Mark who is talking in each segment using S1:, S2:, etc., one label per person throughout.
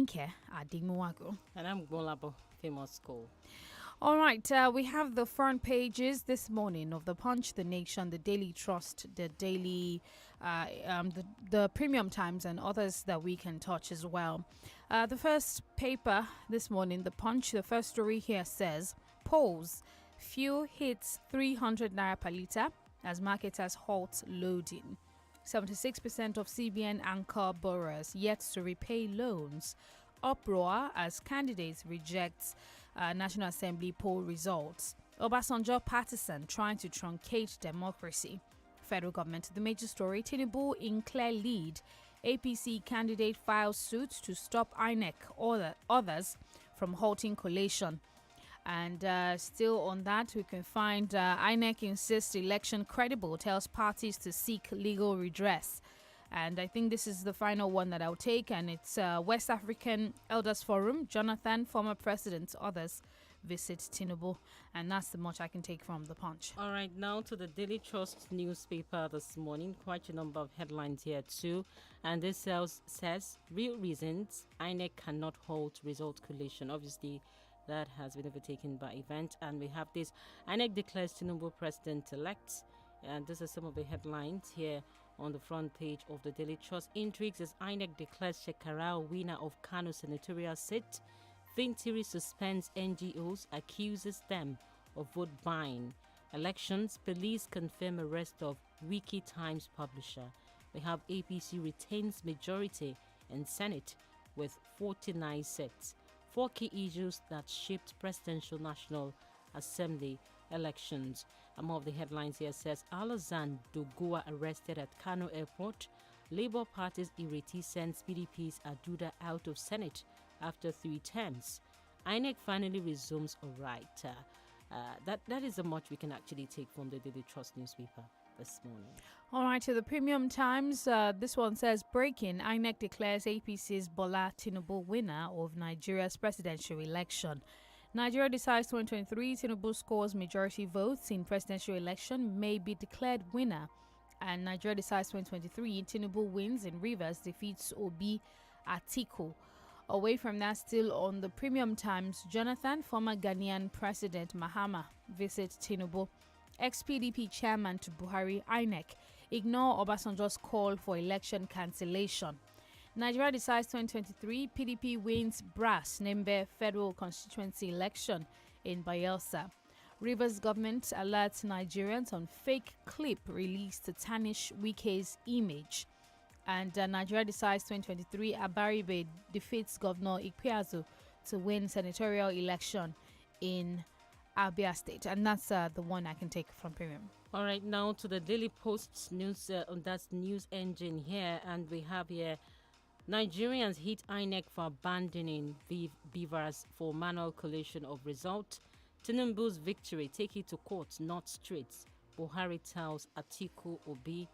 S1: Adenike, Ademuwagun.
S2: And I'm Gbolabo, famous school.
S1: All right, we have the front pages this morning of the Punch, the Nation, the Daily Trust, the Daily, the Premium Times, and others that we can touch as well. The first paper this morning, the Punch, the first story here says, polls, fuel hits 300 naira per litre as marketers halt loading. 76% of CBN anchor borrowers yet to repay loans. Uproar as candidates reject National Assembly poll results. Obasanjo partisan trying to truncate democracy. Federal government, the major story. Tinubu in clear lead. APC candidate files suit to stop INEC or others from halting collation. And still on that, we can find INEC insists election credible, tells parties to seek legal redress. And I think this is the final one that I'll take, and it's West African Elders Forum. Jonathan, former president, others visit Tinubu, and that's the much I can take from the Punch.
S2: All right, now to the Daily Trust newspaper this morning. Quite a number of headlines here too, and this says real reasons INEC cannot halt result collation. Obviously, that has been overtaken by event, and we have this: INEC declares Tinubu president-elect, and this is some of the headlines here on the front page of the Daily Trust. Intrigues as INEC declares Shekarau winner of Kano senatorial seat. Fintiri suspends NGOs, accuses them of vote buying. Elections, police confirm arrest of Wiki Times publisher. We have APC retains majority in Senate with 49 seats. 4 key issues that shaped presidential National Assembly elections. Among the headlines here says Alazan Dogoa arrested at Kano Airport. Labour Party's Ireti sends PDP's Aduda out of Senate after 3 terms. INEC finally resumes a right. That is the much we can actually take from the Daily Trust newspaper this morning.
S1: All right, to the Premium Times. This one says, breaking, INEC declares APC's Bola Tinubu winner of Nigeria's presidential election. Nigeria decides 2023, Tinubu scores majority votes in presidential election, may be declared winner. And Nigeria decides 2023, Tinubu wins in Rivers, defeats Obi Atiku. Away from that, still on the Premium Times, Jonathan, former Ghanaian President Mahama, visits Tinubu. Ex-PDP chairman to Buhari, INEC, ignore Obasanjo's call for election cancellation. Nigeria decides 2023, PDP wins Brass Nembe federal constituency election in Bayelsa. Rivers government alerts Nigerians on fake clip released to tarnish Wike's image. And Nigeria decides 2023, Abaribe defeats Governor Ikpeazu to win senatorial election in Abia State. And that's the one I can take from Premium.
S2: All right, now to the Daily Post's news, on that news engine here, and we have here Nigerians hit INEC for abandoning beavers for manual collation of result. Tinubu's victory, take it to court, not streets. Buhari tells Atiku Obi.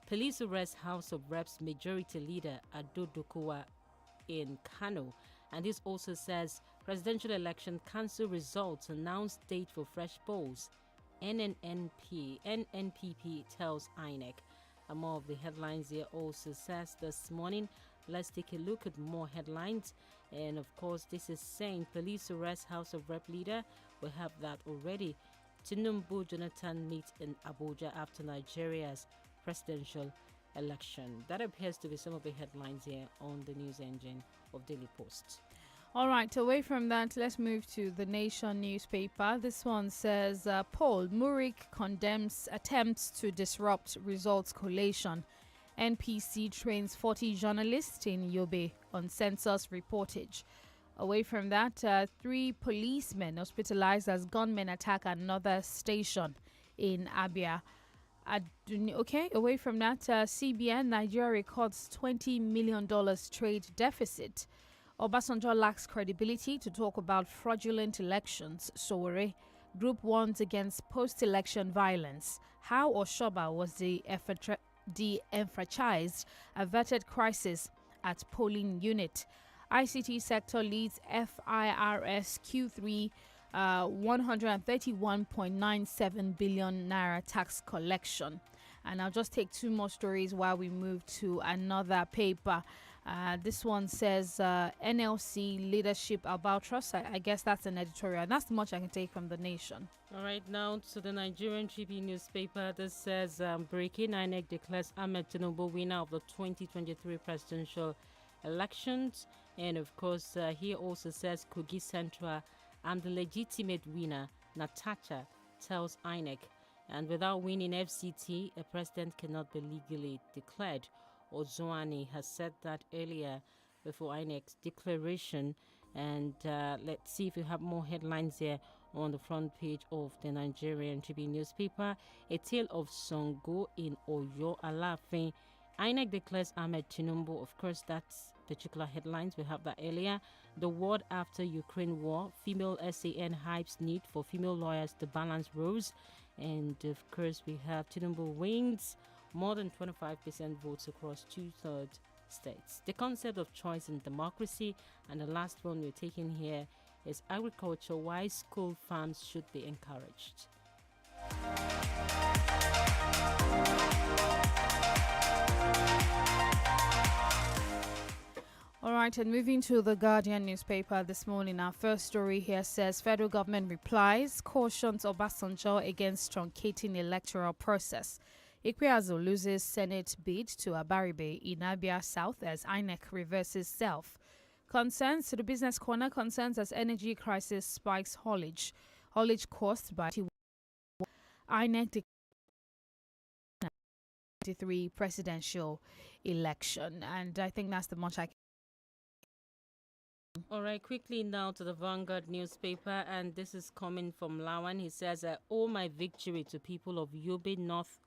S2: Police arrest House of Reps majority leader Ado Dokuwa in Kano. And this also says presidential election council results, announced date for fresh polls. NNPP tells INEC. Among the headlines here also says this morning. Let's take a look at more headlines. And of course, this is saying police arrest House of Rep leader. We have that already. Tinubu Jonathan meet in Abuja after Nigeria's presidential election. That appears to be some of the headlines here on the news engine of Daily Post.
S1: All right, away from that, let's move to the Nation newspaper. This one says, Paul Murik condemns attempts to disrupt results collation. NPC trains 40 journalists in Yobe on census reportage. Away from that, 3 policemen hospitalized as gunmen attack another station in Abia. Okay, away from that, CBN, Nigeria records $20 million trade deficit. Obasanjo lacks credibility to talk about fraudulent elections. Sowore, Group warns against post-election violence. How Oshoba was de-enfranchised, averted crisis at polling unit. ICT sector leads FIRS Q3 131.97 billion naira tax collection. And I'll just take 2 more stories while we move to another paper. This one says NLC leadership about trust. I guess that's an editorial. And that's much I can take from the Nation.
S2: All right, now to the Nigerian Tribune newspaper. This says breaking INEC declares Ahmed Tinubu winner of the 2023 presidential elections. And of course, he also says Kogi Central, I'm the legitimate winner. Natacha tells INEC. And without winning FCT, a president cannot be legally declared. Ozoani has said that earlier before INEC's declaration. And let's see if we have more headlines here on the front page of the Nigerian Tribune newspaper. A tale of Songo in Oyo Alafin. INEC declares Ahmed Tinubu. Of course, that's particular headlines. We have that earlier. The world after Ukraine war. Female SAN hypes need for female lawyers to balance roles. And of course, we have Tinubu wins more than 25% votes across 2/3 states. The concept of choice in democracy. And the last one we're taking here is agriculture, why school farms should be encouraged.
S1: All right, and moving to the Guardian newspaper this morning, our first story here says federal government replies, cautions Obasanjo against truncating electoral process. Ikpeazu loses Senate bid to Abaribe in Abia South as INEC reverses self. Concerns to the business corner, concerns as energy crisis spikes haulage. Haulage caused by INEC 2023 presidential election. And I think that's the much I can.
S2: All right, quickly now to the Vanguard newspaper, and this is coming from Lawan. He says, owe my victory to people of Yobe North,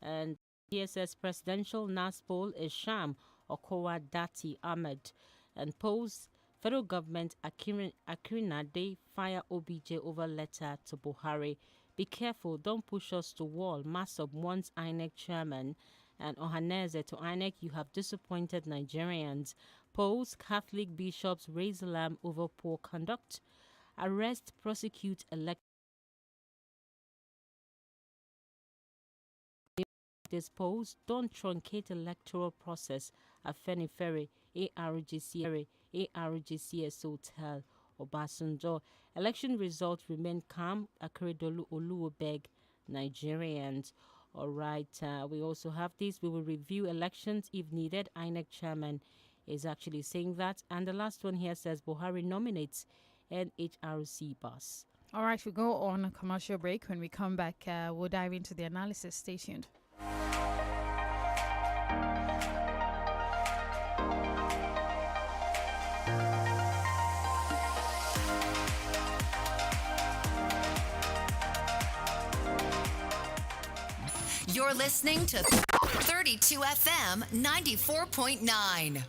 S2: and DSS presidential NAS poll is sham, Okowa Dati Ahmed. And polls, federal government Akinade fire OBJ over letter to Buhari. Be careful, don't push us to wall. Masop wants INEC chairman. And Ohaneze to INEC, you have disappointed Nigerians. Polls, Catholic bishops raise alarm over poor conduct. Arrest, prosecute, elect. This polls, don't truncate electoral process. Afenifere, ARGCSO tell Obasanjo. Election results remain calm. Akeredolu Oluwobeg, Nigerians. All right, we also have this. We will review elections if needed. INEC chairman is actually saying that. And the last one here says Buhari nominates NHRC boss.
S1: All right, we go on a commercial break. When we come back, we'll dive into the analysis. Stay tuned.
S3: You're listening to 32 FM 94.9.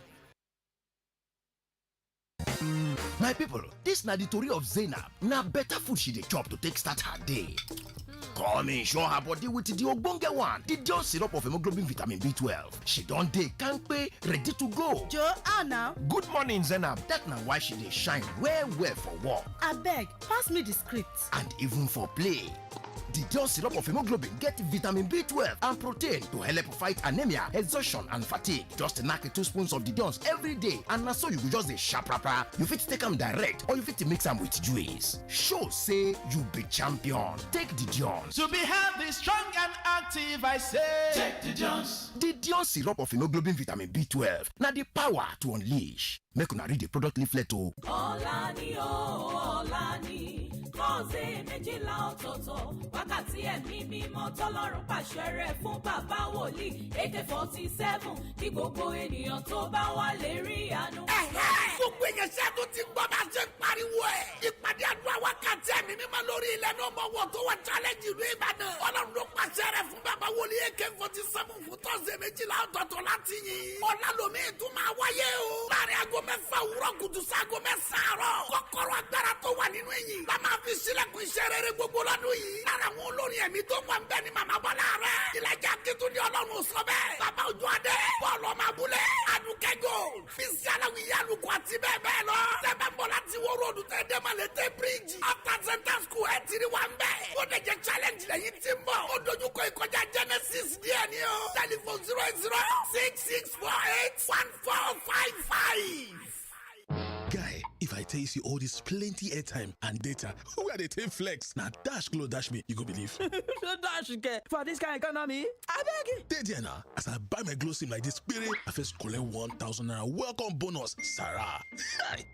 S4: My people, this na the tori of Zainab. Na better food she dey chop to take start her day. Come in, show her body with the ogbonge one, the Dion syrup of hemoglobin vitamin B12. She don dey kampe, ready to go.
S5: Joanna.
S4: Good morning, Zainab. That na why she dey shine well for work.
S5: Abeg, pass me the script.
S4: And even for play. The Dion syrup of hemoglobin get vitamin B12 and protein to help fight anemia, exhaustion and fatigue. Just knack 2 spoons of the Dion's every day and na so you go just dey sharp. You fit take am direct or you fit mix am with juice. Show say you be champion. Take the Dion.
S6: To be healthy, strong and active, I say. Take the Dion's.
S4: The Dion syrup of hemoglobin vitamin B12. Now the power to unleash. Make una read the product leaflet o.
S7: Olani o, Olani. Kọ́ọ̀sì méjìlá ọ̀tọ̀ọ̀tọ̀ wákàtí ẹ̀mí mímọ́ tọ́lọ́run pàṣẹ rẹ̀ fún bàbá wòlíì AK-47 kí gbogbo ènìyàn tó bá wà lè rí àánú.
S8: Gbogbo èèyàn ṣe tó ti gbọ́ bá ṣe ń pariwo ẹ̀. Ìpàdé àdúrà wákàtí ẹ̀mí mímọ́ lórí ilẹ̀ náà mọ̀ wọ́n tó wà challenge ìlú Ìbàdàn. Ọlọ́run ló pàṣẹ rẹ̀ fún bàbá wòlíì AK-47 fún tọ́sí méjìlá ọ̀tọ̀ọ̀tọ̀ láti yìn. Ọlálòmí tún máa wáyé o. Láàrin aago 6 òwúrọ̀ kùtù sí aago 9 àárọ̀. Kọ́kọ́rọ́ agbára tó wà nínú ìyìn. La máa fi sílẹ̀kùn iṣẹ́ rere gbogbo lọ́dún yìí. Lára àwọn olórin ẹ̀mí tó wà ń bẹ ni Màmá Bọ́lá rẹ̀. Ìlàjà Akíntúndé Ọlọ́run sọ bẹ́ẹ̀. Bàbá Òjó Adé. Bọ́ọ̀lù ọmọ abúlé. Adùkẹ́gò. Bísí Aláwìyé Àlùkò àti bẹ́ẹ̀ bẹ́ẹ̀ lọ. Tẹ́bẹ̀ ń bọ̀ láti wo ròdù tẹ́ dé Malete bridge. After Center School ẹ̀ tiri wa ń bẹ̀. Ó lè jẹ́ challenge lẹ́yìn tí ń bọ̀. Ó dojúkọ ìkọjá Genesis díẹ̀ ni o. Telephone 08066481455.
S9: tell you see all this plenty airtime and data. Where they take flex? Now dash glow dash me, you go believe.
S6: Dash get for this kind of economy. I beg you.
S9: Dey there now. As I buy my glow sim like this, spirit, I first collect 1,000 naira welcome bonus, Sarah.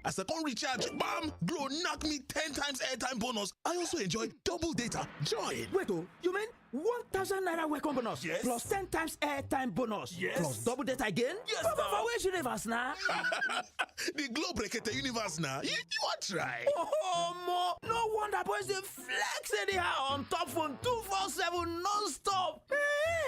S9: As I come recharge, bam, glow knock me 10 times airtime bonus. I also enjoy double data. Join.
S6: Wait, oh, you mean 1,000 naira welcome bonus?
S9: Yes.
S6: Plus 10 times airtime bonus?
S9: Yes.
S6: Plus double data again?
S9: Yes,
S6: Papa,
S9: now.
S6: for which universe now?
S9: The glow breakete universe now. You want try?
S6: Oh, mo, no wonder boys they flex anyhow on top phone 247 non-stop.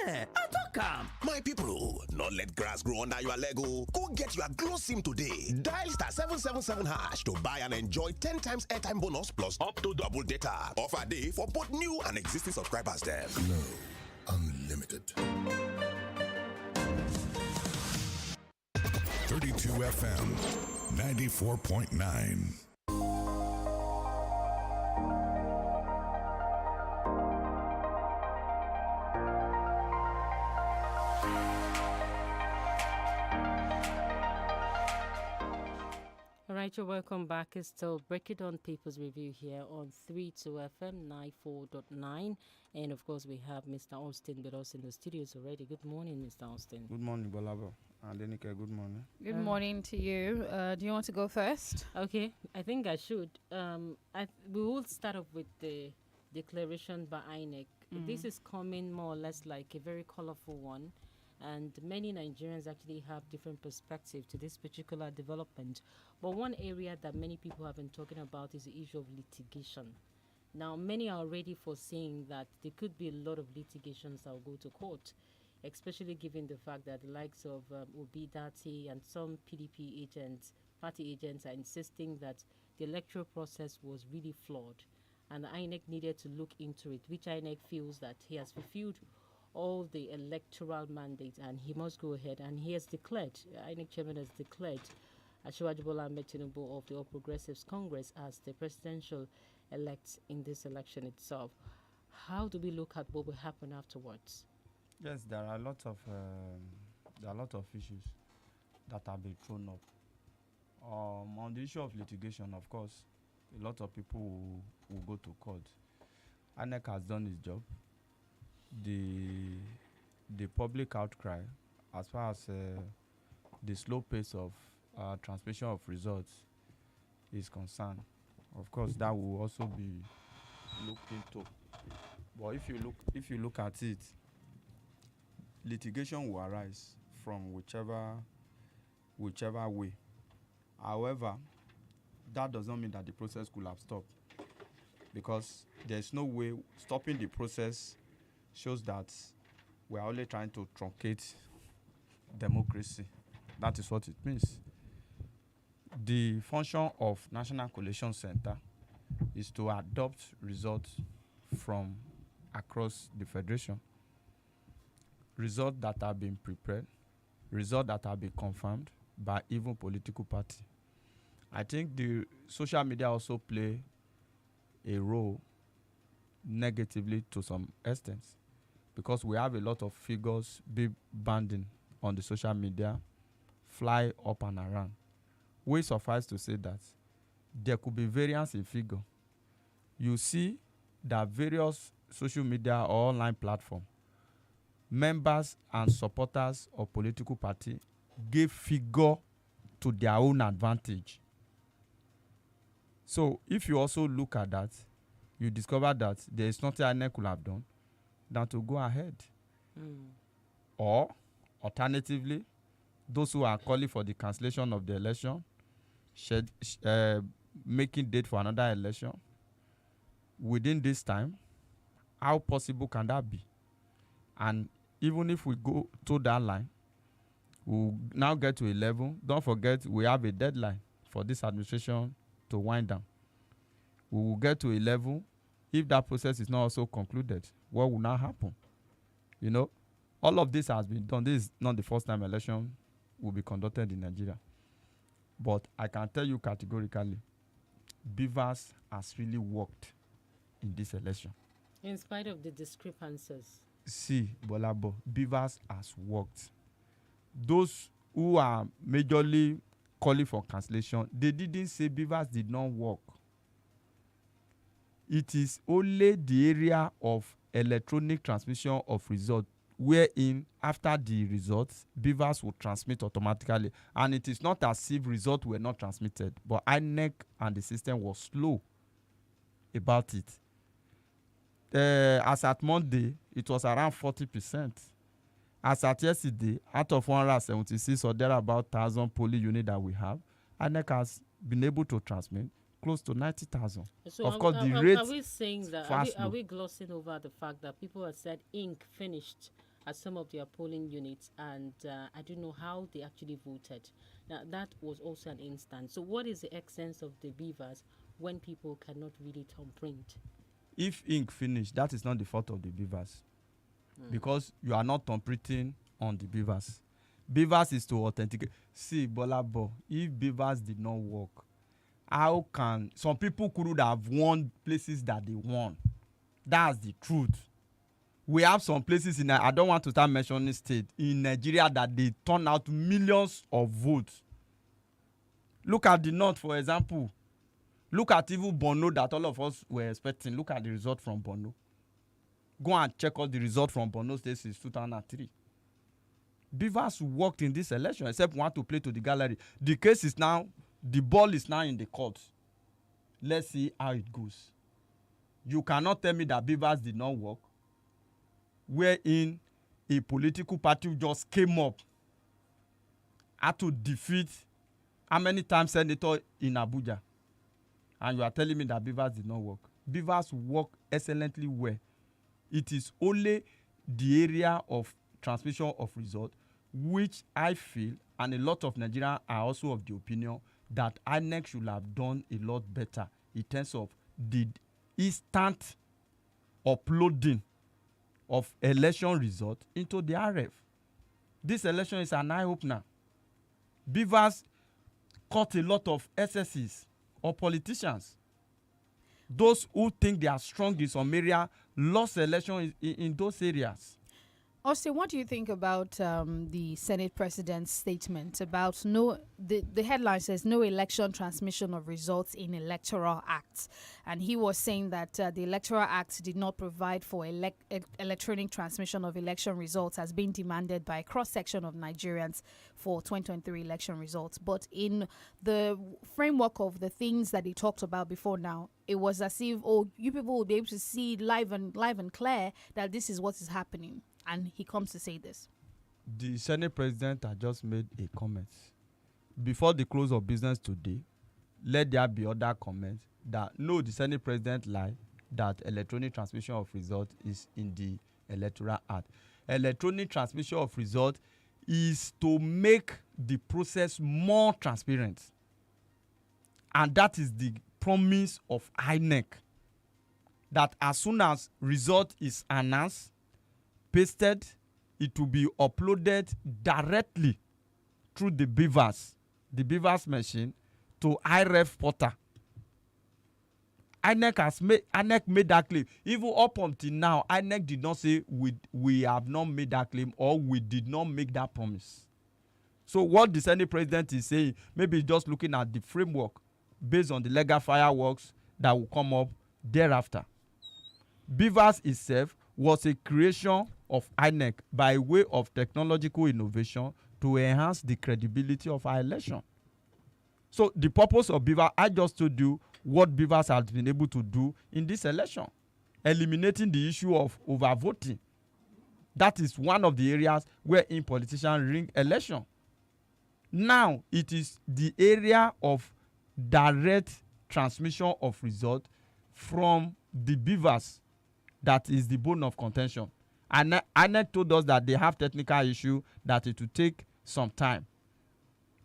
S6: I talk calm.
S10: My people, not let grass grow under your Lego. Go get your glow sim today. Dial star 777 hash to buy and enjoy 10 times airtime bonus plus up to double data. Offer day for both new and existing subscribers there.
S11: Glow Unlimited. 32 FM 94.9.
S2: All right, you're welcome back. It's still Break It On Papers Review here on 32 FM 94.9. And of course, we have Mr. Austin with us in the studios already. Good morning, Mr. Austin.
S12: Good morning, Gbolabo. Adenike, good morning.
S1: Good morning to you. Do you want to go first?
S2: Okay, I think I should. We will start off with the declaration by INEC. This is coming more or less like a very colorful one. And many Nigerians actually have different perspectives to this particular development. But one area that many people have been talking about is the issue of litigation. Now, many are already foreseeing that there could be a lot of litigations that will go to court, especially given the fact that the likes of Obi Dati and some PDP agents, party agents, are insisting that the electoral process was really flawed. And the INEC needed to look into it, which INEC feels that he has fulfilled all the electoral mandates and he must go ahead. And he has declared, INEC chairman has declared Asiwaju Bola Ahmed Tinubu of the All Progressives Congress as the presidential elect in this election itself. How do we look at what will happen afterwards?
S12: Yes, there are a lot of issues that have been thrown up. On the issue of litigation, of course, a lot of people will go to court. INEC has done its job. The public outcry, as far as the slow pace of transmission of results is concerned, of course, that will also be looked into. But if you look at it, litigation will arise from whichever way. However, that does not mean that the process could have stopped, because there's no way stopping the process shows that we are only trying to truncate democracy. That is what it means. The function of National Collation Center is to adopt results from across the federation, results that have been prepared, results that have been confirmed by even political party. I think the social media also play a role negatively to some extent, because we have a lot of figures be banding on the social media, fly up and around. We suffice to say that there could be variance in figure. You see that various social media or online platform, members and supporters of political party give figure to their own advantage. So if you also look at that, you discover that there is nothing INEC could have done than to go ahead. Or, alternatively, those who are calling for the cancellation of the election, making date for another election, within this time, how possible can that be? And even if we go to that line, we'll now get to 11. Don't forget, we have a deadline for this administration to wind down. We will get to 11. If that process is not also concluded, what will now happen? You know, all of this has been done. This is not the first time election will be conducted in Nigeria. But I can tell you categorically, Beavers has really worked in this election.
S2: In spite of the discrepancies.
S12: See, Gbolabo, Beavers has worked. Those who are majorly calling for cancellation, they didn't say beavers did not work. It is only the area of electronic transmission of results wherein after the results, beavers will transmit automatically. And it is not as if results were not transmitted, but INEC and the system was slow about it. As at Monday, it was around 40%. As at yesterday, out of 176 or there about 1,000 polling units that we have, INEC has been able to transmit close to 90,000.
S2: So
S12: of course, the rate.
S2: Are we saying that? Are we glossing over the fact that people have said ink finished at some of their polling units, and I don't know how they actually voted. Now that was also an instance. So what is the essence of the beavers when people cannot really thumbprint?
S12: If ink finished, that is not the fault of the beavers, because you are not thumbprinting on the beavers. Beavers is to authenticate. See, Gbolabo, if beavers did not work, how can some people could have won places that they won? That's the truth. We have some places in, I don't want to start mentioning state, in Nigeria that they turn out millions of votes. Look at the north, for example. Look at even Borno that all of us were expecting. Look at the result from Borno. Go and check out the result from Borno State since 2003. Beavers worked in this election except want to play to the gallery. The case is now, the ball is now in the court. Let's see how it goes. You cannot tell me that beavers did not work, wherein a political party just came up, had to defeat how many times senator in Abuja, and you are telling me that beavers did not work. Beavers work excellently well. It is only the area of transmission of result which I feel, and a lot of Nigerians are also of the opinion, that INEC should have done a lot better in terms of the instant uploading of election result into the RF. This election is an eye-opener. Beavers caught a lot of SSs or politicians. Those who think they are strong in some area lost election in those areas.
S1: Austin, what do you think about the Senate President's statement about the headline says no election transmission of results in Electoral Act. And he was saying that the Electoral Act did not provide for electronic transmission of election results as being demanded by a cross-section of Nigerians for 2023 election results. But in the framework of the things that he talked about before now, it was as if, you people will be able to see live and clear that this is what is happening. And he comes to say this.
S12: The Senate President had just made a comment. Before the close of business today, let there be other comments that no, the Senate President lied, that electronic transmission of results is in the Electoral Act. Electronic transmission of results is to make the process more transparent. And that is the promise of INEC. That as soon as result is announced, pasted, it will be uploaded directly through the beavers machine to IREF portal. INEC made that claim. Even up until now, INEC did not say we have not made that claim or we did not make that promise. So what the Senate President is saying, maybe just looking at the framework based on the legal fireworks that will come up thereafter. Beavers itself was a creation of INEC by way of technological innovation to enhance the credibility of our election. So the purpose of Beaver, I just told you what Beavers has been able to do in this election, eliminating the issue of overvoting. That is one of the areas where politicians rig election. Now it is the area of direct transmission of result from the Beavers that is the bone of contention. And INEC told us that they have technical issue, that it will take some time.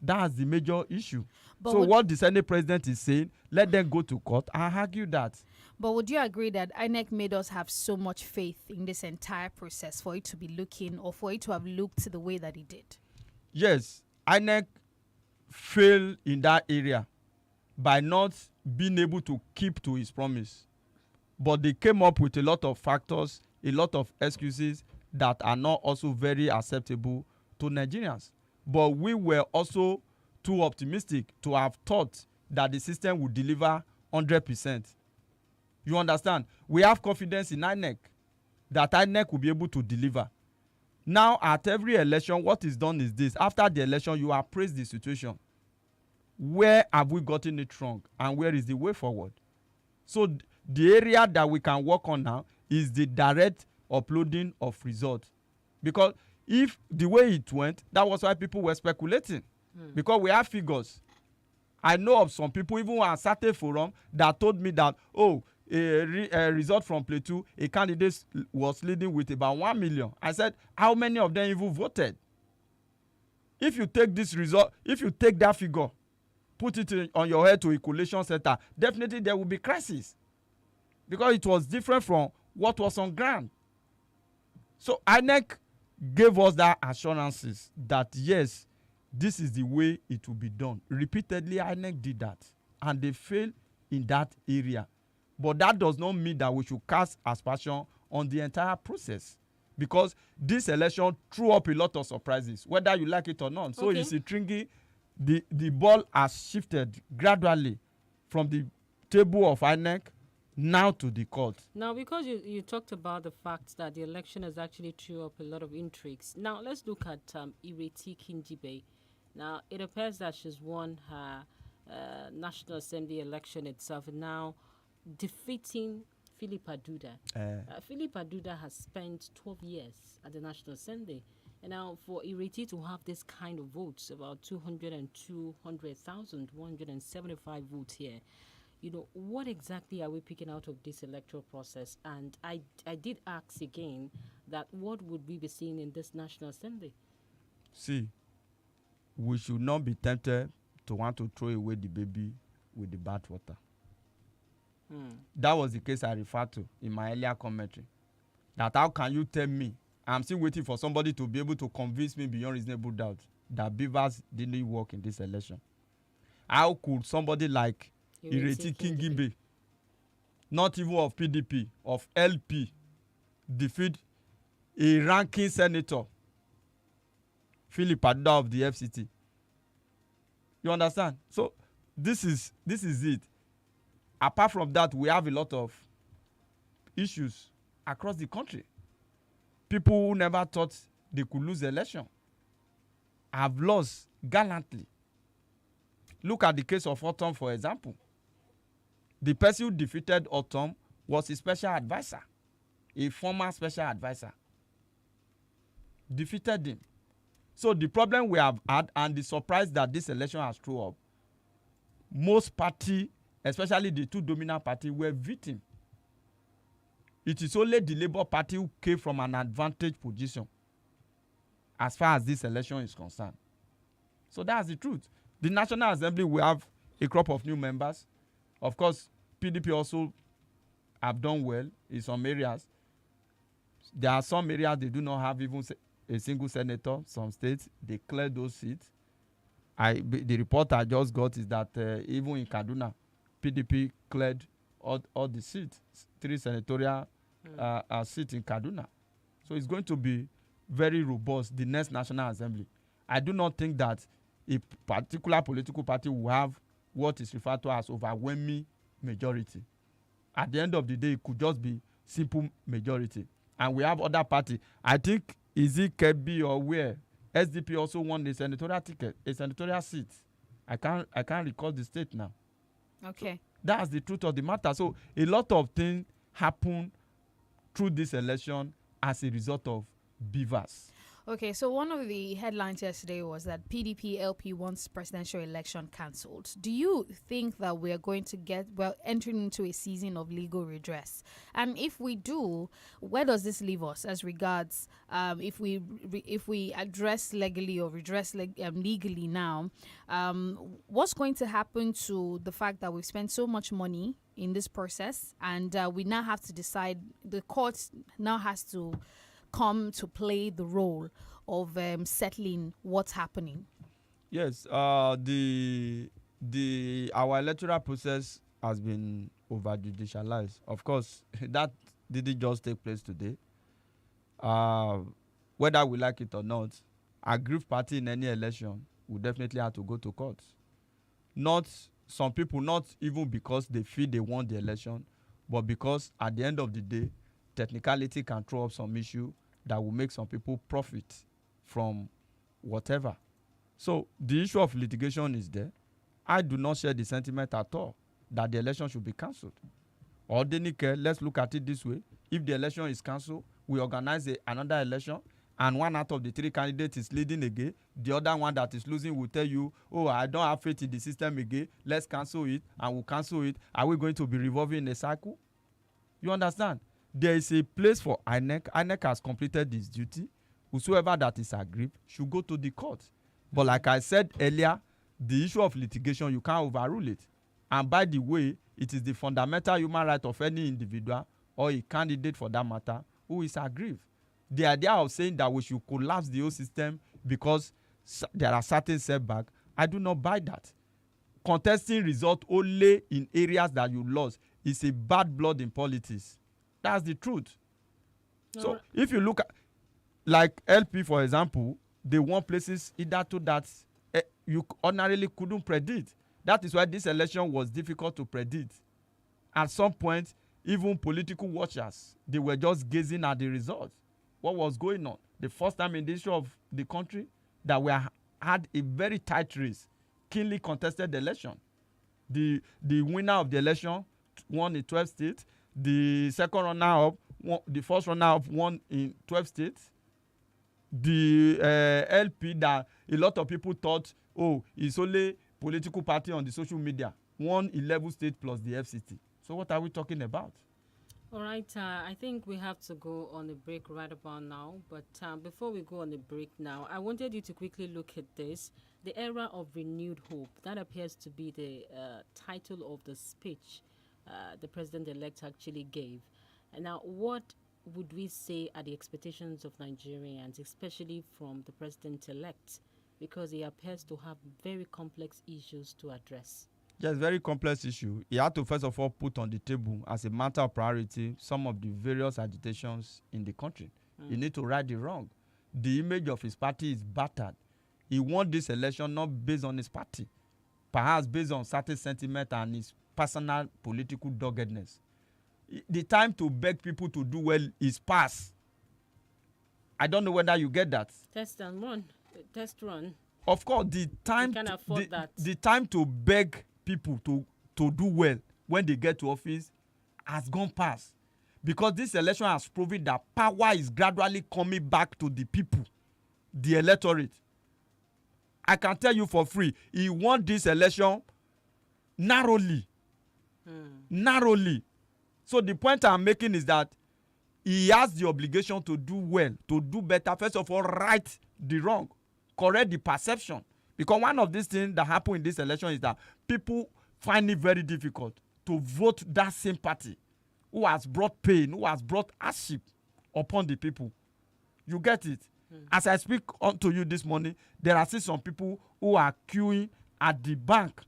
S12: That's the major issue. But so what the Senate President is saying, let them go to court and argue that.
S1: But would you agree that INEC made us have so much faith in this entire process for it to be looking, or for it to have looked the way that it did?
S12: Yes, INEC failed in that area by not being able to keep to his promise. But they came up with a lot of factors, a lot of excuses that are not also very acceptable to Nigerians. But we were also too optimistic to have thought that the system would deliver 100%. You understand? We have confidence in INEC that INEC will be able to deliver. Now, at every election, what is done is this. After the election, you appraise the situation. Where have we gotten it wrong, and where is the way forward? So the area that we can work on now is the direct uploading of results. Because if the way it went, that was why people were speculating. Because we have figures. I know of some people, even on a certain forum, that told me that, a result from Plateau, a candidate was leading with about 1 million. I said, how many of them even voted? If you take this result, if you take that figure, put it on your head to a collation center, definitely there will be crisis. Because it was different from what was on ground. So INEC gave us that assurances that yes, this is the way it will be done. Repeatedly, INEC did that, and they failed in that area. But that does not mean that we should cast aspersion on the entire process, because this election threw up a lot of surprises, whether you like it or not. So it's intriguing. The ball has shifted gradually from the table of INEC now to the court.
S2: Now, because you talked about the fact that the election has actually threw up a lot of intrigues. Now, let's look at Ireti Kingibe. Now, it appears that she's won her National Assembly election itself, and now defeating Philip Aduda. Philip Aduda has spent 12 years at the National Assembly. And now for Ireti to have this kind of votes, about 175 votes here, what exactly are we picking out of this electoral process? And I did ask again that what would we be seeing in this National Assembly?
S12: See, we should not be tempted to want to throw away the baby with the bathwater. That was the case I referred to in my earlier commentary. That how can you tell me, I'm still waiting for somebody to be able to convince me beyond reasonable doubt that Beavers didn't work in this election. How could somebody like Ireti Kingibe, not even of PDP, of LP, defeat a ranking senator, Philip Aduda of the FCT? You understand? So this is it. Apart from that, we have a lot of issues across the country. People who never thought they could lose the election have lost gallantly. Look at the case of Autumn, for example. The person who defeated Autumn was a special advisor, a former special advisor. Defeated him. So the problem we have had, and the surprise that this election has thrown up, most parties, especially the two dominant parties, were victims. It is only the Labour Party who came from an advantage position as far as this election is concerned. So that's the truth. The National Assembly will have a crop of new members. Of course, PDP also have done well in some areas. There are some areas they do not have even a single senator. Some states, they cleared those seats. The report I just got is that even in Kaduna, PDP cleared all the seats, 3 senatorial seats in Kaduna. So it's going to be very robust, the next National Assembly. I do not think that a particular political party will have what is referred to as overwhelming majority. At the end of the day, it could just be simple majority. And we have other parties. I think, is it Kebbi or where? SDP also won a senatorial ticket, a senatorial seat. I can't recall the state now.
S1: Okay.
S12: So that's the truth of the matter. So a lot of things happen through this election as a result of Beavers.
S1: Okay, so one of the headlines yesterday was that PDP LP wants presidential election cancelled. Do you think that we're going to entering into a season of legal redress? And if we do, where does this leave us as regards if we address legally or redress legally now? What's going to happen to the fact that we've spent so much money in this process, and we now have to decide, the court now has to come to play the role of settling what's happening?
S12: Yes, our electoral process has been over judicialized. Of course, that didn't just take place today. Whether we like it or not, aggrieved party in any election will definitely have to go to court. Not some people, not even because they feel they won the election, but because at the end of the day, technicality can throw up some issue that will make some people profit from whatever. So the issue of litigation is there. I do not share the sentiment at all that the election should be cancelled. Adenike, let's look at it this way. If the election is cancelled, we organize another election, and one out of the 3 candidates is leading again. The other one that is losing will tell you, oh, I don't have faith in the system again. Let's cancel it, and we'll cancel it. Are we going to be revolving in a cycle? You understand? There is a place for INEC. INEC has completed its duty. Whosoever that is aggrieved should go to the court. But like I said earlier, the issue of litigation, you can't overrule it. And by the way, it is the fundamental human right of any individual or a candidate for that matter who is aggrieved. The idea of saying that we should collapse the whole system because there are certain setbacks, I do not buy that. Contesting results only in areas that you lost is a bad blood in politics. That's the truth. So if you look at, like LP, for example, they won places either to that you ordinarily couldn't predict. That is why this election was difficult to predict. At some point, even political watchers, they were just gazing at the results. What was going on? The first time in the history of the country that we had a very tight race, keenly contested election. The winner of the election won in 12 states. The second runner-up, the first runner-up won in 12 states. The LP that a lot of people thought, oh, it's only political party on the social media, won 11 states plus the FCT. So what are we talking about?
S2: All right, I think we have to go on a break right about now. But before we go on a break now, I wanted you to quickly look at this. The era of renewed hope. That appears to be the title of the speech the president-elect actually gave. And now, what would we say are the expectations of Nigerians, especially from the president-elect? Because he appears to have very complex issues to address.
S12: Yes, very complex issue. He had to first of all put on the table as a matter of priority some of the various agitations in the country. He need to right the wrong. The image of his party is battered. He won this election not based on his party, perhaps based on certain sentiment and his personal political doggedness. The time to beg people to do well is past. I don't know whether you get that.
S2: Test and run. Test run.
S12: Of course, the time the time to beg people to do well when they get to office has gone past, because this election has proven that power is gradually coming back to the people, the electorate. I can tell you for free, he won this election narrowly. Narrowly. So the point I'm making is that he has the obligation to do well, to do better. First of all, right the wrong, correct the perception. Because one of these things that happen in this election is that people find it very difficult to vote that same party who has brought pain, who has brought hardship upon the people. You get it? As I speak to you this morning, there are still some people who are queuing at the bank.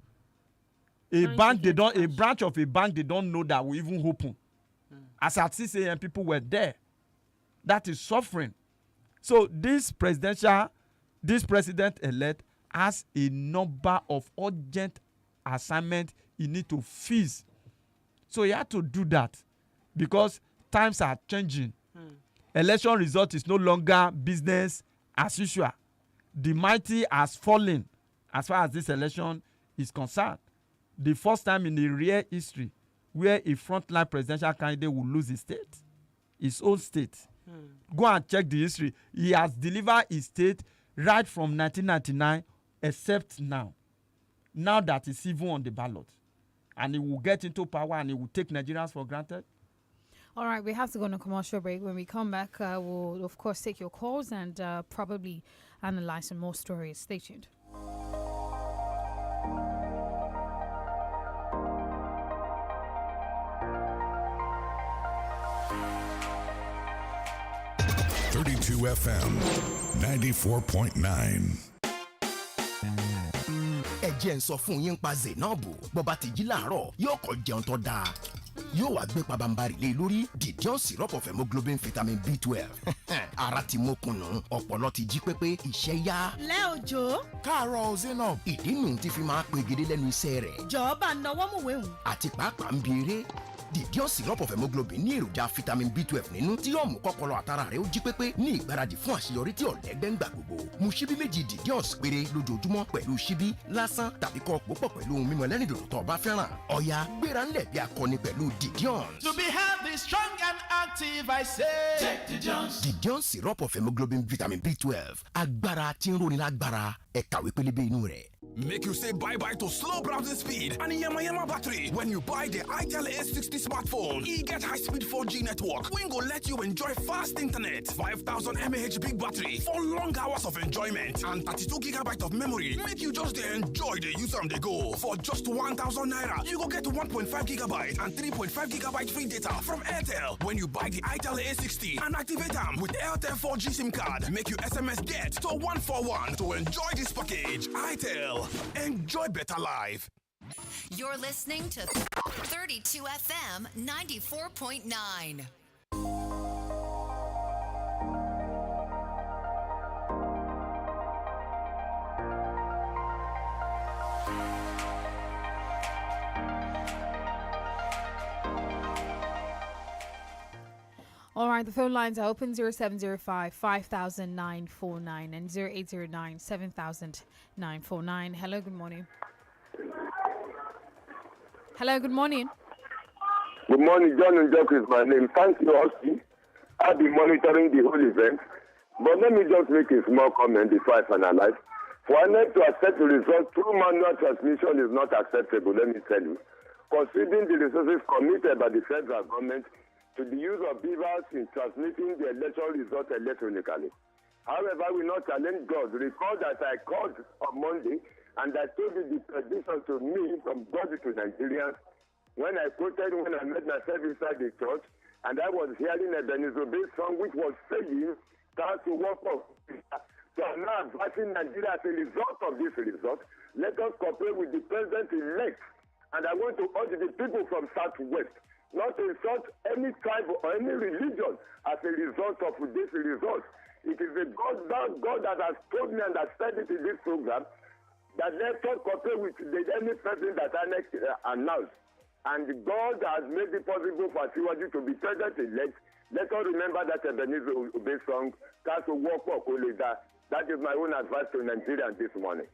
S12: A branch of a bank they don't know that will even open. As at 6 a.m., people were there. That is suffering. So this president-elect has a number of urgent assignments he need to fix. So he had to do that because times are changing. Election result is no longer business as usual. The mighty has fallen as far as this election is concerned. The first time in the rare history where a frontline presidential candidate will lose his state, his own state. Go and check the history. He has delivered his state right from 1999 except now. Now that it's even on the ballot. And he will get into power and he will take Nigerians for granted.
S1: All right, we have to go on a commercial break. When we come back, we'll, of course, take your calls and probably analyze some more stories. Stay tuned.
S11: FM 94.9.
S4: ẹ jẹ́ n sọ fún yín pa Zainabu bó bá ti jí láàárọ̀ yóò kọ́ jẹun tó dáa. yóò wá gbé pabambarì lé lórí Didion syrup of hemoglobin vitamin B12 ara ti mókùnù ọpọlọ ti jí pépé iṣẹ́ yá.
S5: lẹ́ òjò.
S4: káàárọ̀ Zainab ìdí nù ti fi máa pegedé lẹ́nu iṣẹ́ rẹ̀.
S5: jọ̀ọ́ bá náwó mú wéhùn.
S4: àti pàápàá ń bi eré Didion syrup of hemoglobin ní èròjà vitamin B12 nínú tí yóò mú kọ́pọlọ àtara rẹ̀ ó jí pépé ní ìgbáradì fún àṣeyọrí tí ọ̀lẹ́gbẹ́ ń gbà gbogbo. mu ṣíbí méjì Didion péré lójoojúmọ́ pẹ̀lú ṣíbí lásán tàbí kọ́ pòpọ̀ pẹ̀lú ohun mímu ẹlẹ́rìndòdò tó o bá fẹ́ràn. ọ̀yá gbéra ńlẹ̀ bí akọni pẹ̀lú Didion.
S6: To be healthy, strong and active, I say. Take Didion.
S4: Didion syrup of hemoglobin vitamin B12 agbára tí ń roni lágbára ẹ kàwé pélébé inú rẹ̀.
S9: Make you say bye-bye to slow browsing speed and yama battery when you buy the INT'L A60 smartphone. E get high-speed 4G network wey go let you enjoy fast internet, 5000 mAh big battery for long hours of enjoyment, and 32GB of memory. Make you just enjoy the use am dey go. For just 1000 naira, you go get 1.5GB and 3.5GB free data from Airtel when you buy the INT'L A60 and activate am with Airtel 4G SIM card. Make you SMS get to 141 to enjoy this package. INT'L. Enjoy better life.
S3: You're listening to 32 FM 94.9.
S1: All right, the phone lines are open 0705 500949 and 0809 7949. Hello, good morning. Hello, good morning.
S13: Good morning, John and Jock is my name. Thank you, Austin. I've been monitoring the whole event, but let me just make a small comment before I finalize. For INEC to accept the result through manual transmission is not acceptable, let me tell you. Considering the resources committed by the federal government to the use of beavers in transmitting the election result electronically. However, we not challenge God. Recall that I called on Monday and I told you the prediction to me from God to Nigerians when I quoted when I met myself inside the church and I was hearing a Ademuwagun song which was saying, "Start to work for." So I'm now advising Nigeria as a result of this result. Let us cooperate with the president-elect. And I want to urge the people from Southwest not to insult any tribe or any religion as a result of this result. It is a God that has told me and has said it in this program that let us cooperate with any person that INEC announced. And God has made it possible for Tiwaju to be president-elect. Let us remember that Ademuwagun song, "Start to work for Koleda." That is my own advice to Nigerians this morning.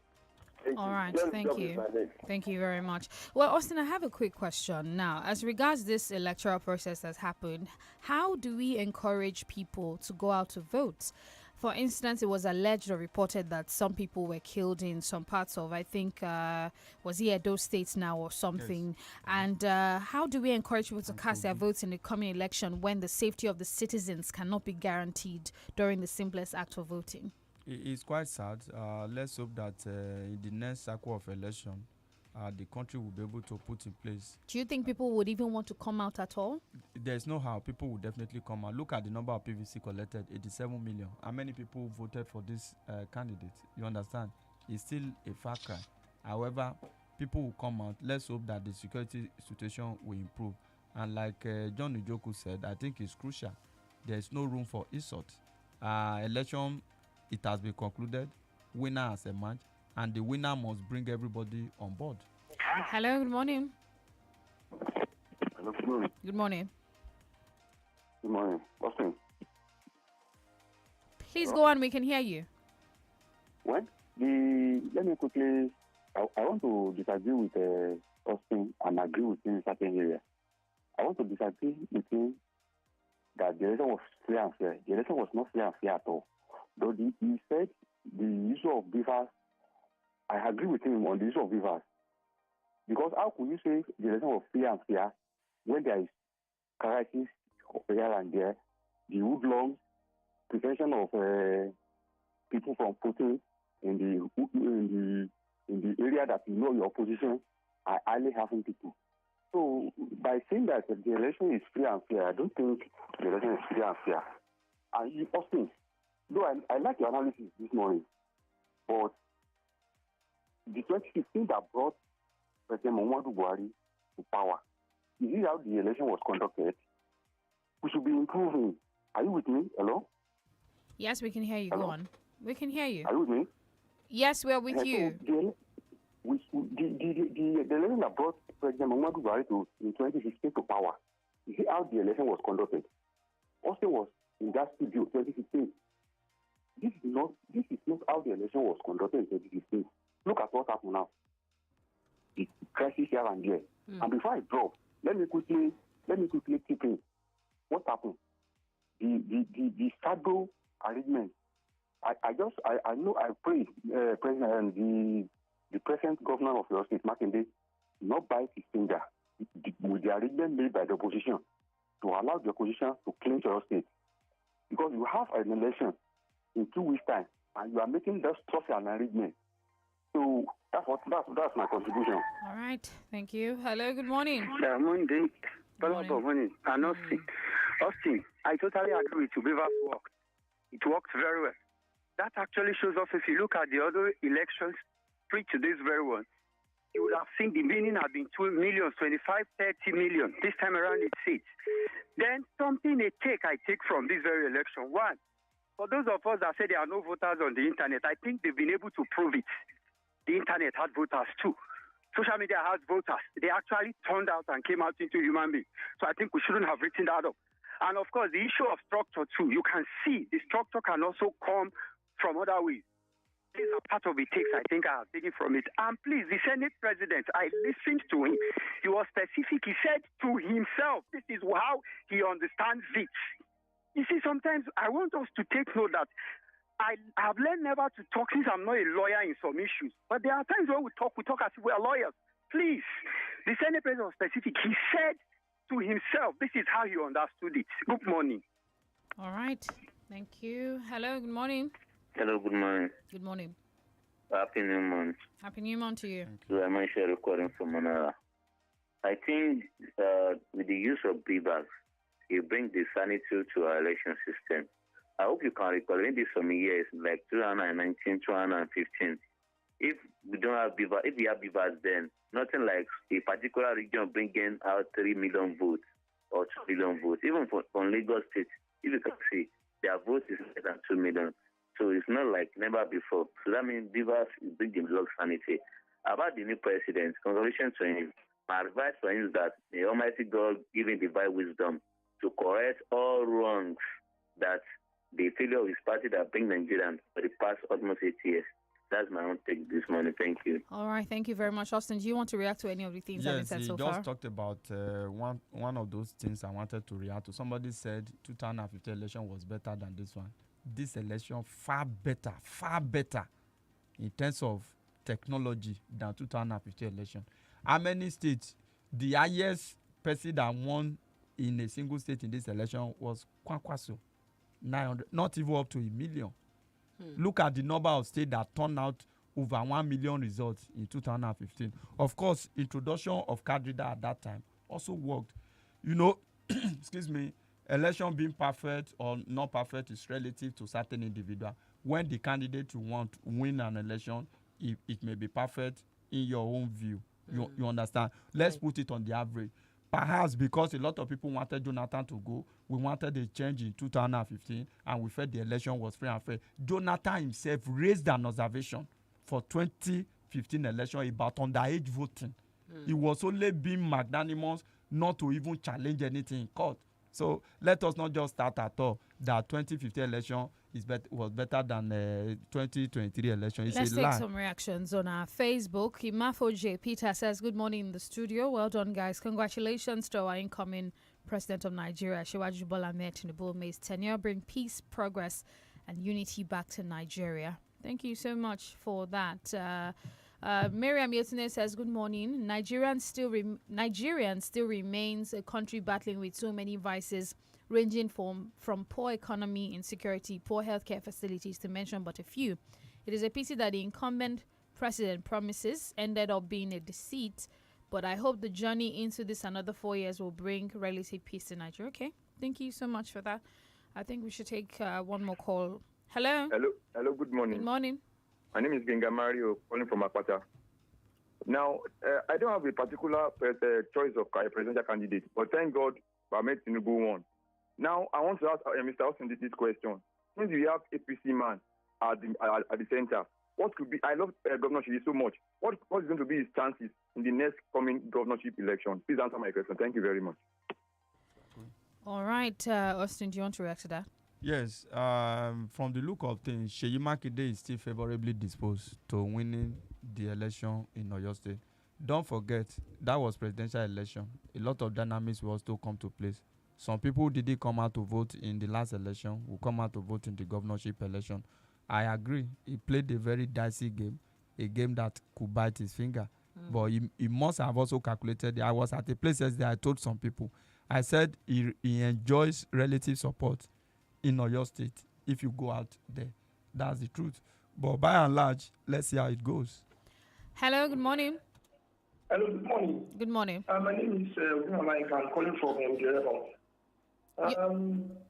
S1: All right, thank you. Thank you very much. Well, Austin, I have a quick question now. As regards this electoral process that's happened, how do we encourage people to go out to vote? For instance, it was alleged or reported that some people were killed in some parts of, I think, was it Edo State now or something? Yes. And how do we encourage people to cast their votes in the coming election when the safety of the citizens cannot be guaranteed during the simplest act of voting?
S12: It's quite sad. Let's hope that in the next cycle of election, the country will be able to put in place.
S1: Do you think people would even want to come out at all?
S12: There's no how. People will definitely come out. Look at the number of PVC collected, 87 million. How many people voted for this candidate? You understand? It's still a far cry. However, people will come out. Let's hope that the security situation will improve. And like John Ujoku said, I think it's crucial. There's no room for insult. Election, it has been concluded. Winner has emerged. And the winner must bring everybody on board.
S1: Hello, good morning.
S13: Hello, good morning.
S1: Good morning.
S13: Good morning. Austin.
S1: Please go on, we can hear you.
S13: Well, let me quickly, I want to disagree with Austin and agree with him in certain areas. I want to disagree with him that the election was fair and fair. The election was not fair and fair at all. Though he said the issue of beavers, I agree with him on the issue of beavers. Because how could you say the election was fair and fair when there is crisis here and there, the hoodlums, prevention of people from voting in the area that you know your opposition are highly having people. So by saying that the election is free and fair, I don't think the election is free and fair. And you, Austin, though I like your analysis this morning, but the 2015 that brought President Muhammadu Buhari to power
S14: Is this how the election was conducted? We should be improving. Are you with me? Hello?
S1: Yes, we can hear you.
S14: Hello?
S1: Go on. We can hear you.
S14: Are you with me?
S1: Yes, we're with you.
S14: The election that brought President Muhammadu Buhari in 2016 to power, you see how the election was conducted. Also was in that studio 2016. This is not how the election was conducted in 2016. Look at what happened now. The crisis here and there. And before I drop, let me quickly keep in. What happened? The shadow arrangement. I know I pray President the present governor of your state, Makinde, not bite his finger with the arrangement made by the opposition to allow the opposition to clinch your state. Because you have an election in 2 weeks' time and you are making that stuff an arrangement. So that's my contribution.
S1: All right. Thank you. Hello. Good morning.
S15: Good morning. Gbolabo morning. And Austin, I totally agree with you. Beaver's work. It worked very well. That actually shows us, if you look at the other elections pre to this very one, you would have seen the meaning had been 2 million, 25, 30 million. This time around it's 6. Then something I take from this very election. One, for those of us that say there are no voters on the internet, I think they've been able to prove it. The internet had voters too. Social media has voters. They actually turned out and came out into human beings. So I think we shouldn't have written that up. And of course, the issue of structure too. You can see the structure can also come from other ways. These are part of the takes I think I have taken from it. And please, the Senate President, I listened to him. He was specific. He said to himself, this is how he understands it. You see, sometimes I want us to take note that I have learned never to talk since I'm not a lawyer in some issues. But there are times when we talk as if we are lawyers. Please, the Senate President was specific. He said to himself, this is how he understood it. Good morning.
S1: All right. Thank you. Hello. Good morning.
S16: Hello, good morning.
S1: Good morning.
S16: Happy New Month.
S1: Happy New Month to you.
S16: So I'm actually recording from Manila. I think with the use of B-bags, it brings the sanity to our election system. I hope you can recall in this some years, like 2019, 2015. If we don't have B-bags, if we have B-bags then, nothing like a particular region bringing out 3 million votes or 2 million votes. Even from Lagos State, if you can see, their vote is less than 2 million. So it's not like never before. So that means Beavers is bringing block sanity. About the new president, congratulations to him. My advice for him is that the Almighty God give him divine wisdom to correct all wrongs that the failure of his party that bring Nigerians for the past almost 8 years. That's my own take this morning. Thank you.
S1: All right. Thank you very much. Austin, do you want to react to any of the things that have been said so far?
S12: Yes, he just talked about one of those things I wanted to react to. Somebody said 2015 election was better than this one. This election far better in terms of technology than 2015 election. How many states? The highest person that won in a single state in this election was Kwankwaso, 900, not even up to 1 million. Look at the number of states that turned out over 1 million results in 2015. Of course, introduction of candidate at that time also worked. You know, excuse me, election being perfect or not perfect is relative to certain individual. When the candidate you want win an election, it may be perfect in your own view. You understand? Let's put it on the average. Perhaps because a lot of people wanted Jonathan to go, we wanted a change in 2015, and we felt the election was free and fair. Jonathan himself raised an observation for 2015 election about underage voting. He was only being magnanimous not to even challenge anything in court. So let us not just start at all that 2015 election was better than 2023 election. It's
S1: Let's
S12: a
S1: take
S12: lie.
S1: some reactions on our Facebook. Imafo J. Peter says, good morning in the studio. Well done, guys. Congratulations to our incoming President of Nigeria, Asiwaju Bola Ahmed Tinubu. May his tenure bring peace, progress, and unity back to Nigeria. Thank you so much for that. Miriam Yotune says, good morning. Nigerian still remains a country battling with so many vices, ranging from poor economy, insecurity, poor healthcare facilities, to mention but a few. It is a pity that the incumbent president promises ended up being a deceit, but I hope the journey into this another 4 years will bring relative peace to Nigeria. Okay, thank you so much for that. I think we should take one more call. Hello.
S17: Hello, good morning.
S1: Good morning.
S17: My name is Genga Mario, calling from Akwata. Now, I don't have a particular choice of a presidential candidate, but thank God, Ahmed Tinubu won. Now, I want to ask Mr. Austin this question. Since we have APC man at the center, what could be? I love Governor Shiri so much. What is going to be his chances in the next coming governorship election? Please answer my question. Thank you very much.
S1: All right, Austin, do you want to react to that?
S12: Yes, from the look of things, Seyi Makinde is still favorably disposed to winning the election in Oyo State. Don't forget, that was presidential election. A lot of dynamics will also come to place. Some people didn't come out to vote in the last election, will come out to vote in the governorship election. I agree. He played a very dicey game, a game that could bite his finger. But he must have also calculated. I was at a place yesterday, I told some people, I said he enjoys relative support in Oyo State if you go out there. That's the truth. But by and large, let's see how it goes.
S1: Hello, good morning.
S18: Hello, good morning.
S1: Good morning.
S18: My name is Adenike. I'm calling from Gbolabo.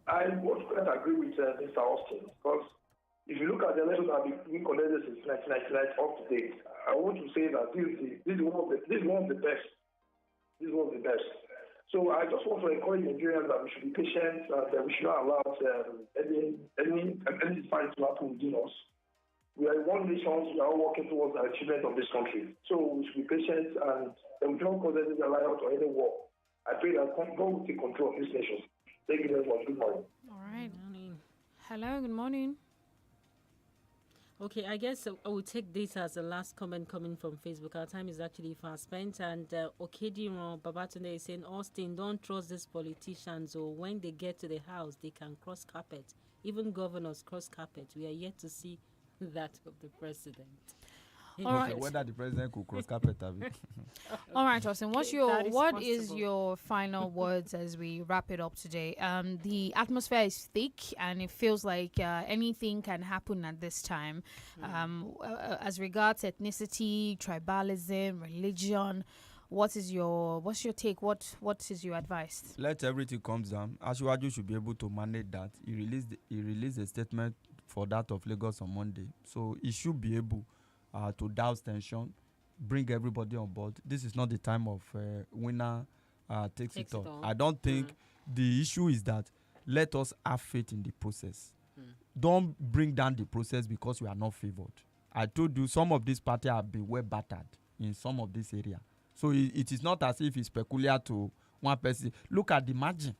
S18: I would quite agree with Mr. Austin because if you look at the elections that have been conducted since 1999 up to date, I want to say that this is one of the best. This is one of the best. So I just want to encourage Nigerians that we should be patient and that we should not allow any fight to happen within us. We are one nation. We are all working towards the achievement of this country. So we should be patient and we don't cause any riot or any war. I pray that God will take control of this nation. Thank you very much. Good morning.
S1: All right. Hello, good morning.
S2: Okay, I guess I will take this as the last comment coming from Facebook. Our time is actually fast spent. And Okediro Babatunde is saying, Austin, don't trust these politicians. Or when they get to the house, they can cross carpet. Even governors cross carpet. We are yet to see that of the president.
S1: All right.
S12: Whether the president could cross carpet.
S1: All right, Austin. What is your final words as we wrap it up today? The atmosphere is thick, and it feels like anything can happen at this time. As regards ethnicity, tribalism, religion, what's your take? What is your advice?
S12: Let everything come down. Ademuwagun should be able to manage that. He released a statement for that of Lagos on Monday, so he should be able to douse tension, bring everybody on board. This is not the time of winner takes it all. I don't think the issue is that let us have faith in the process. Don't bring down the process because we are not favored. I told you some of these parties have been well battered in some of this area. So it is not as if it's peculiar to one person. Look at the margin.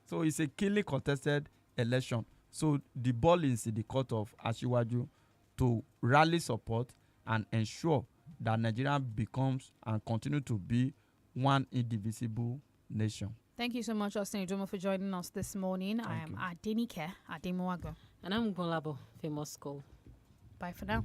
S12: So it's a keenly contested election. So the ball is in the court of Ademuwagun to rally support and ensure that Nigeria becomes and continue to be one indivisible nation.
S1: Thank you so much, Austin Ijomo, for joining us this morning. I am Adenike Ademuwagun.
S2: And I'm Gbolabo, famous school.
S1: Bye for now.